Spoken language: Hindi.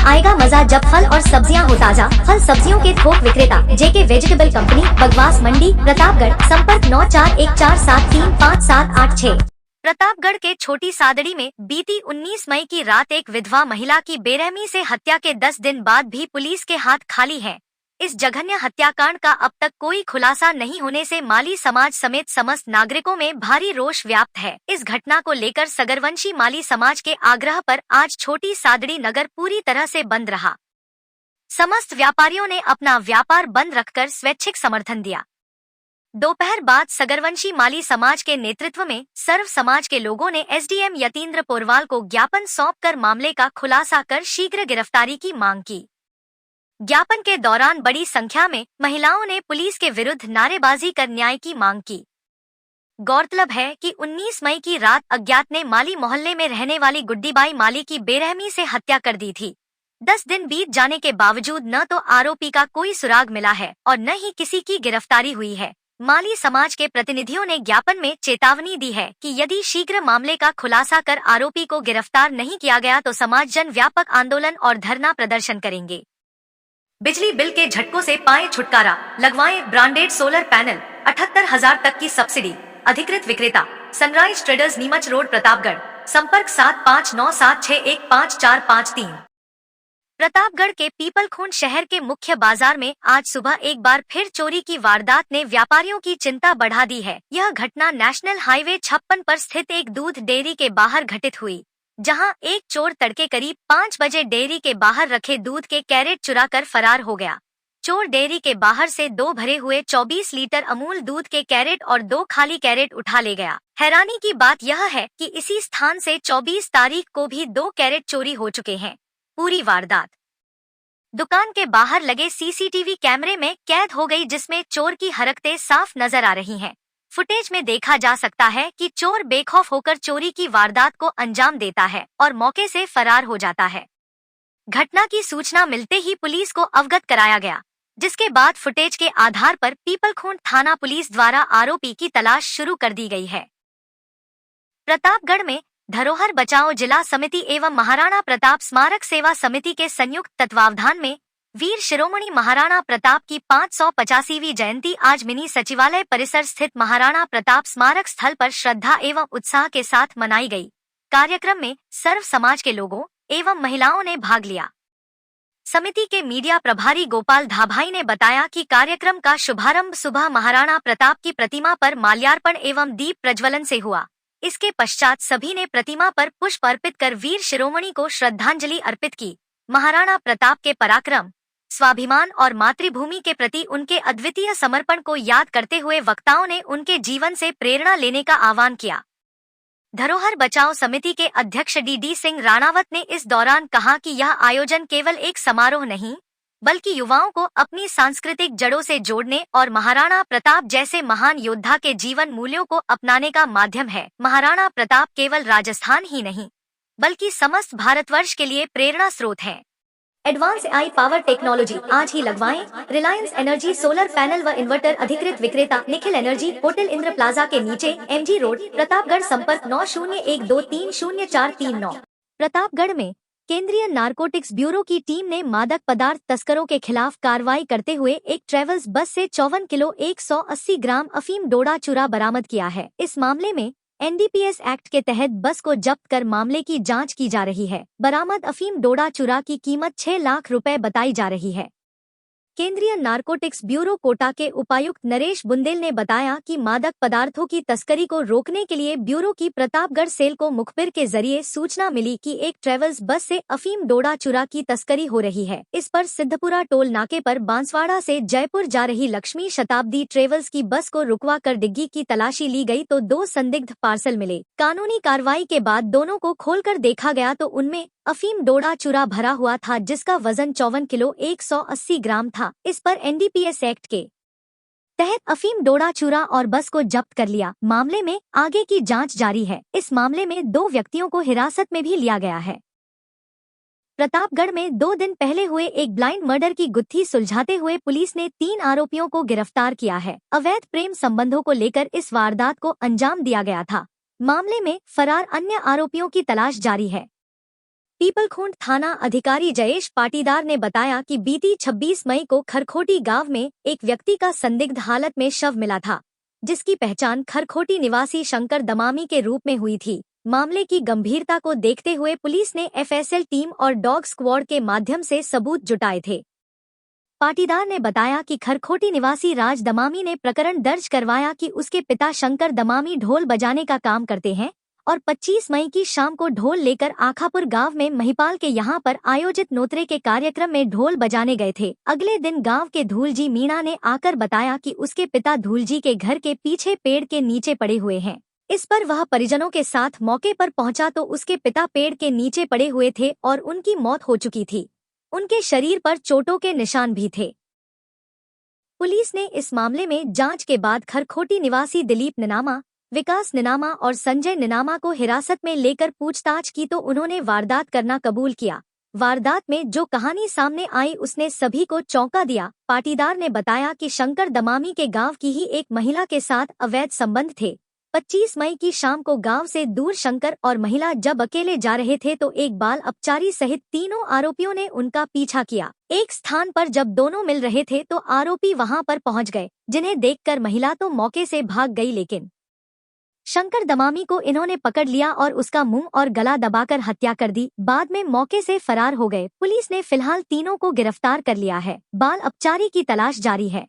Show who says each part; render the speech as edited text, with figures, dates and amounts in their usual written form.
Speaker 1: आएगा मजा जब फल और सब्जियां हो ताजा। फल सब्जियों के थोक विक्रेता जेके वेजिटेबल कंपनी, बगवास मंडी, प्रतापगढ़। संपर्क 9414475786। प्रतापगढ़ के छोटी सादड़ी में बीती 19 मई की रात एक विधवा महिला की बेरहमी से हत्या के 10 दिन बाद भी पुलिस के हाथ खाली हैं। इस जघन्य हत्याकांड का अब तक कोई खुलासा नहीं होने से माली समाज समेत समस्त नागरिकों में भारी रोष व्याप्त है। इस घटना को लेकर सगरवंशी माली समाज के आग्रह पर आज छोटी सादड़ी नगर पूरी तरह से बंद रहा। समस्त व्यापारियों ने अपना व्यापार बंद रखकर स्वैच्छिक समर्थन दिया। दोपहर बाद सगरवंशी माली समाज के नेतृत्व में सर्व समाज के लोगों ने एसडीएम यतीन्द्र पोरवाल को ज्ञापन सौंपकर मामले का खुलासा कर शीघ्र गिरफ्तारी की मांग की। ज्ञापन के दौरान बड़ी संख्या में महिलाओं ने पुलिस के विरुद्ध नारेबाजी कर न्याय की मांग की। गौरतलब है कि 19 मई की रात अज्ञात ने माली मोहल्ले में रहने वाली गुड्डीबाई माली की बेरहमी से हत्या कर दी थी। 10 दिन बीत जाने के बावजूद न तो आरोपी का कोई सुराग मिला है और न ही किसी की गिरफ्तारी हुई है। माली समाज के प्रतिनिधियों ने ज्ञापन में चेतावनी दी है कि यदि शीघ्र मामले का खुलासा कर आरोपी को गिरफ्तार नहीं किया गया तो समाज जन व्यापक आंदोलन और धरना प्रदर्शन करेंगे। बिजली बिल के झटकों से पाए छुटकारा, लगवाएं ब्रांडेड सोलर पैनल, 78,000 तक की सब्सिडी। अधिकृत विक्रेता sunrise traders, Neemuch road, Pratapgarh. संपर्क 7597615453। प्रतापगढ़ के पीपलखूंट शहर के मुख्य बाजार में आज सुबह एक बार फिर चोरी की वारदात ने व्यापारियों की चिंता बढ़ा दी है। यह घटना नेशनल हाईवे 56 पर स्थित एक दूध डेयरी के बाहर घटित हुई, जहां एक चोर तड़के करीब 5 बजे डेयरी के बाहर रखे दूध के कैरेट चुराकर फरार हो गया। चोर डेयरी के बाहर से 2 भरे हुए 24 लीटर अमूल दूध के कैरेट और 2 खाली कैरेट उठा ले गया। हैरानी की बात यह है कि इसी स्थान से 24 तारीख को भी 2 कैरेट चोरी हो चुके हैं। पूरी वारदात दुकान के बाहर लगे सीसीटीवी कैमरे में कैद हो गई, जिसमें चोर की हरकतें साफ नजर आ रही हैं। फुटेज में देखा जा सकता है कि चोर बेखौफ होकर चोरी की वारदात को अंजाम देता है और मौके से फरार हो जाता है। घटना की सूचना मिलते ही पुलिस को अवगत कराया गया, जिसके बाद फुटेज के आधार पर पीपलखूंट थाना पुलिस द्वारा आरोपी की तलाश शुरू कर दी गई है। प्रतापगढ़ में धरोहर बचाओ जिला समिति एवं महाराणा प्रताप स्मारक सेवा समिति के संयुक्त तत्वावधान में वीर शिरोमणि महाराणा प्रताप की 585वीं जयंती आज मिनी सचिवालय परिसर स्थित महाराणा प्रताप स्मारक स्थल पर श्रद्धा एवं उत्साह के साथ मनाई गई। कार्यक्रम में सर्व समाज के लोगों एवं महिलाओं ने भाग लिया। समिति के मीडिया प्रभारी गोपाल धाभाई ने बताया कि कार्यक्रम का शुभारंभ सुबह महाराणा प्रताप की प्रतिमा पर माल्यार्पण एवं दीप प्रज्वलन से हुआ। इसके पश्चात सभी ने प्रतिमा पर पुष्प अर्पित कर वीर शिरोमणि को श्रद्धांजलि अर्पित की। महाराणा प्रताप के पराक्रम, स्वाभिमान और मातृभूमि के प्रति उनके अद्वितीय समर्पण को याद करते हुए वक्ताओं ने उनके जीवन से प्रेरणा लेने का आह्वान किया। धरोहर बचाओ समिति के अध्यक्ष डी सिंह राणावत ने इस दौरान कहा कि यह आयोजन केवल एक समारोह नहीं, बल्कि युवाओं को अपनी सांस्कृतिक जड़ों से जोड़ने और महाराणा प्रताप जैसे महान योद्धा के जीवन मूल्यों को अपनाने का माध्यम है। महाराणा प्रताप केवल राजस्थान ही नहीं, बल्कि समस्त भारतवर्ष के लिए प्रेरणा स्रोत हैं। एडवांस AI पावर टेक्नोलॉजी आज ही लगवाएं। रिलायंस एनर्जी सोलर पैनल व इन्वर्टर, अधिकृत विक्रेता Nikhil energy, hotel Indra plaza के नीचे, MG रोड, प्रतापगढ़। संपर्क 9012300439। प्रतापगढ़ में केंद्रीय नारकोटिक्स ब्यूरो की टीम ने मादक पदार्थ तस्करों के खिलाफ कार्रवाई करते हुए एक ट्रेवल्स बस से 54 किलो 180 ग्राम अफीम डोडा चूरा बरामद किया है। इस मामले में NDPS एक्ट के तहत बस को जब्त कर मामले की जांच की जा रही है। बरामद अफीम डोडा चूरा की कीमत 6 लाख रुपए बताई जा रही है। केंद्रीय नारकोटिक्स ब्यूरो कोटा के उपायुक्त नरेश बुंदेल ने बताया कि मादक पदार्थों की तस्करी को रोकने के लिए ब्यूरो की प्रतापगढ़ सेल को मुखबिर के जरिए सूचना मिली कि एक ट्रेवल्स बस से अफीम डोडा चूरा की तस्करी हो रही है। इस पर सिद्धपुरा टोल नाके पर बांसवाड़ा से जयपुर जा रही लक्ष्मी शताब्दी ट्रेवल्स की बस को रुकवा कर डिग्गी की तलाशी ली गई तो 2 संदिग्ध पार्सल मिले। कानूनी कार्रवाई के बाद दोनों को खोलकर देखा गया तो उनमें अफीम डोडा चूरा भरा हुआ था, जिसका वजन 54 किलो 180 ग्राम था। इस पर NDPS एक्ट के तहत अफीम डोडा चूरा और बस को जब्त कर लिया। मामले में आगे की जांच जारी है। इस मामले में 2 व्यक्तियों को हिरासत में भी लिया गया है। प्रतापगढ़ में 2 दिन पहले हुए एक ब्लाइंड मर्डर की गुत्थी सुलझाते हुए पुलिस ने 3 आरोपियों को गिरफ्तार किया है। अवैध प्रेम संबंधों को लेकर इस वारदात को अंजाम दिया गया था। मामले में फरार अन्य आरोपियों की तलाश जारी है। पीपलखूंट थाना अधिकारी जयेश पाटीदार ने बताया कि बीती 26 मई को खरखोटी गांव में एक व्यक्ति का संदिग्ध हालत में शव मिला था, जिसकी पहचान खरखोटी निवासी शंकर दमामी के रूप में हुई थी। मामले की गंभीरता को देखते हुए पुलिस ने एफएसएल टीम और डॉग स्क्वाड के माध्यम से सबूत जुटाए थे। पाटीदार ने बताया कि खरखोटी निवासी राज दमामी ने प्रकरण दर्ज करवाया कि उसके पिता शंकर दमामी ढोल बजाने का काम करते हैं और 25 मई की शाम को ढोल लेकर आखापुर गांव में महिपाल के यहां पर आयोजित नोतरे के कार्यक्रम में ढोल बजाने गए थे। अगले दिन गांव के धूलजी मीणा ने आकर बताया कि उसके पिता धूलजी के घर के पीछे पेड़ के नीचे पड़े हुए हैं। इस पर वह परिजनों के साथ मौके पर पहुंचा तो उसके पिता पेड़ के नीचे पड़े हुए थे और उनकी मौत हो चुकी थी। उनके शरीर पर चोटों के निशान भी थे। पुलिस ने इस मामले में जांच के बाद खरखोटी निवासी दिलीप निनामा, विकास निनामा और संजय निनामा को हिरासत में लेकर पूछताछ की तो उन्होंने वारदात करना कबूल किया। वारदात में जो कहानी सामने आई उसने सभी को चौंका दिया। पाटीदार ने बताया कि शंकर दमामी के गांव की ही एक महिला के साथ अवैध संबंध थे। 25 मई की शाम को गांव से दूर शंकर और महिला जब अकेले जा रहे थे तो एक बाल अपचारी सहित तीनों आरोपियों ने उनका पीछा किया। एक स्थान पर जब दोनों मिल रहे थे तो आरोपी वहां पर पहुंच गए, जिन्हें देखकर महिला तो मौके से भाग गई, लेकिन शंकर दमामी को इन्होंने पकड़ लिया और उसका मुंह और गला दबाकर हत्या कर दी। बाद में मौके से फरार हो गए। पुलिस ने फिलहाल तीनों को गिरफ्तार कर लिया है। बाल अपचारी की तलाश जारी है।